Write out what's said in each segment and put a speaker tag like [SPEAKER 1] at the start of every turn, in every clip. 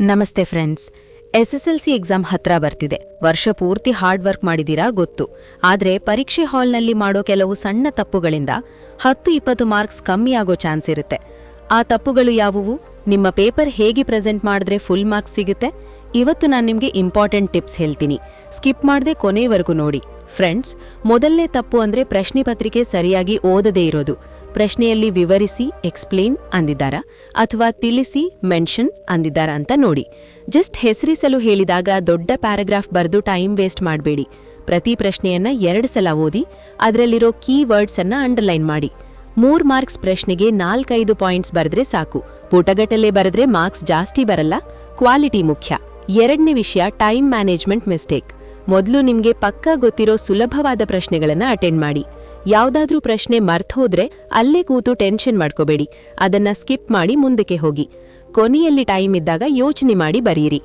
[SPEAKER 1] ನಮಸ್ತೆ friends. SSLC exam ಹತ್ರ ಬರ್ತಿದೆ. ವರ್ಷ ಪೂರ್ತಿ ಹಾರ್ಡ್ ವರ್ಕ್ ಮಾಡಿದೀರಾ ಗೊತ್ತು. ಆದ್ರೆ ಪರೀಕ್ಷೆ ಹಾಲ್ನಲ್ಲಿ ಮಾಡೋ ಕೆಲವು ಸಣ್ಣ ತಪ್ಪುಗಳಿಂದ 10-20 ಮಾರ್ಕ್ಸ್ ಕಮ್ಮಿ ಆಗೋ ಚಾನ್ಸ್ ಇರುತ್ತೆ. ಆ ತಪ್ಪುಗಳು ಯಾವುವು? ನಿಮ್ಮ ಪೇಪರ್ ಹೇಗೆ ಪ್ರೆಸೆಂಟ್ ಮಾಡಿದ್ರೆ ಫುಲ್ ಮಾರ್ಕ್ಸ್ ಸಿಗುತ್ತೆ? ಇವತ್ತು ನಾನು ನಿಮಗೆ ಇಂಪಾರ್ಟೆಂಟ್ ಟಿಪ್ಸ್ ಹೇಳ್ತೀನಿ. ಸ್ಕಿಪ್ ಮಾಡದೆ ಕೊನೆವರೆಗೂ ನೋಡಿ. ಫ್ರೆಂಡ್ಸ್, ಮೊದಲನೇ ತಪ್ಪು ಅಂದ್ರೆ ಪ್ರಶ್ನೆ ಪತ್ರಿಕೆ ಸರಿಯಾಗಿ ಓದದೇ ಇರೋದು. ಪ್ರಶ್ನೆಯಲ್ಲಿ ವಿವರಿಸಿ ಎಕ್ಸ್ಪ್ಲೇನ್ ಅಂದಿದ್ದಾರಾ ಅಥವಾ ತಿಳಿಸಿ ಮೆನ್ಷನ್ ಅಂದಿದ್ದಾರಾ ಅಂತ ನೋಡಿ. ಜಸ್ಟ್ ಹೆಸರಿಸಲು ಹೇಳಿದಾಗ ದೊಡ್ಡ ಪ್ಯಾರಾಗ್ರಾಫ್ ಬರೆದು ಟೈಮ್ ವೇಸ್ಟ್ ಮಾಡಬೇಡಿ. ಪ್ರತಿ ಪ್ರಶ್ನೆಯನ್ನ 2 ಸಲ ಓದಿ ಅದರಲ್ಲಿರೋ ಕೀವರ್ಡ್ಸ್ ಅನ್ನ ಅಂಡರ್ಲೈನ್ ಮಾಡಿ. 3 ಮಾರ್ಕ್ಸ್ ಪ್ರಶ್ನೆಗೆ 4-5 ಪಾಯಿಂಟ್ಸ್ ಬರೆದ್ರೆ ಸಾಕು. ಪುಟಗಟ್ಟಲೆ ಬರೆದ್ರೆ ಮಾರ್ಕ್ಸ್ ಜಾಸ್ತಿ ಬರಲ್ಲ. ಕ್ವಾಲಿಟಿ ಮುಖ್ಯ. ಎರಡನೇ ವಿಷಯ, ಟೈಮ್ ಮ್ಯಾನೇಜ್ಮೆಂಟ್ ಮಿಸ್ಟೇಕ್. ಮೊದಲು ನಿಮಗೆ ಪಕ್ಕಾ ಗೊತ್ತಿರೋ ಸುಲಭವಾದ ಪ್ರಶ್ನೆಗಳನ್ನು ಅಟೆಂಡ್ ಮಾಡಿ. ಯಾವುದಾದ್ರೂ ಪ್ರಶ್ನೆ ಮರ್ತ್ ಹೋದ್ರೆ ಅಲ್ಲೇ ಕೂತು ಟೆನ್ಷನ್ ಮಾಡ್ಕೋಬೇಡಿ. ಅದನ್ನ ಸ್ಕಿಪ್ ಮಾಡಿ ಮುಂದಕ್ಕೆ ಹೋಗಿ. ಕೊನೆಯಲ್ಲಿ ಟೈಮ್ ಇದ್ದಾಗ ಯೋಚನೆ ಮಾಡಿ ಬರೆಯಿರಿ.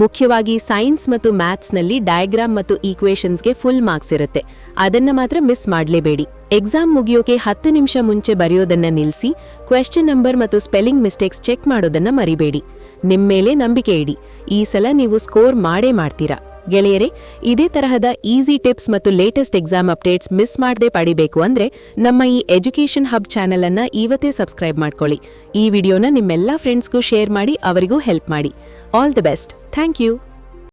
[SPEAKER 1] ಮುಖ್ಯವಾಗಿ ಸೈನ್ಸ್ ಮತ್ತು ಮ್ಯಾಥ್ಸ್ನಲ್ಲಿ ಡಯಾಗ್ರಾಮ್ ಮತ್ತು ಈಕ್ವೇಷನ್ಸ್ಗೆ ಫುಲ್ ಮಾರ್ಕ್ಸ್ ಇರುತ್ತೆ. ಅದನ್ನ ಮಾತ್ರ ಮಿಸ್ ಮಾಡಲೇಬೇಡಿ. ಎಕ್ಸಾಮ್ ಮುಗಿಯೋಕೆ 10 ನಿಮಿಷ ಮುಂಚೆ ಬರೆಯೋದನ್ನ ನಿಲ್ಲಿಸಿ ಕ್ವೆಶ್ಚನ್ ನಂಬರ್ ಮತ್ತು ಸ್ಪೆಲ್ಲಿಂಗ್ ಮಿಸ್ಟೇಕ್ಸ್ ಚೆಕ್ ಮಾಡೋದನ್ನ ಮರಿಬೇಡಿ. ನಿಮ್ಮ ಮೇಲೆ ನಂಬಿಕೆ ಇಡಿ. ಈ ಸಲ ನೀವು ಸ್ಕೋರ್ ಮಾಡೇ ಮಾಡ್ತೀರಾ. ಗೆಳೆಯರೇ, ಇದೇ ತರಹದ ಈಸಿ ಟಿಪ್ಸ್ ಮತ್ತು ಲೇಟೆಸ್ಟ್ ಎಕ್ಸಾಮ್ ಅಪ್ಡೇಟ್ಸ್ ಮಿಸ್ ಮಾಡದೆ ಪಡಿಬೇಕು ಅಂದ್ರೆ ನಮ್ಮ ಈ ಎಜುಕೇಷನ್ ಹಬ್ ಚಾನೆಲ್ ಅನ್ನ ಇವತ್ತೇ ಸಬ್ಸ್ಕ್ರೈಬ್ ಮಾಡ್ಕೊಳ್ಳಿ. ಈ ವಿಡಿಯೋನ ನಿಮ್ಮೆಲ್ಲ ಫ್ರೆಂಡ್ಸ್ಗೂ ಶೇರ್ ಮಾಡಿ, ಅವರಿಗೂ ಹೆಲ್ಪ್ ಮಾಡಿ. All the best. Thank you.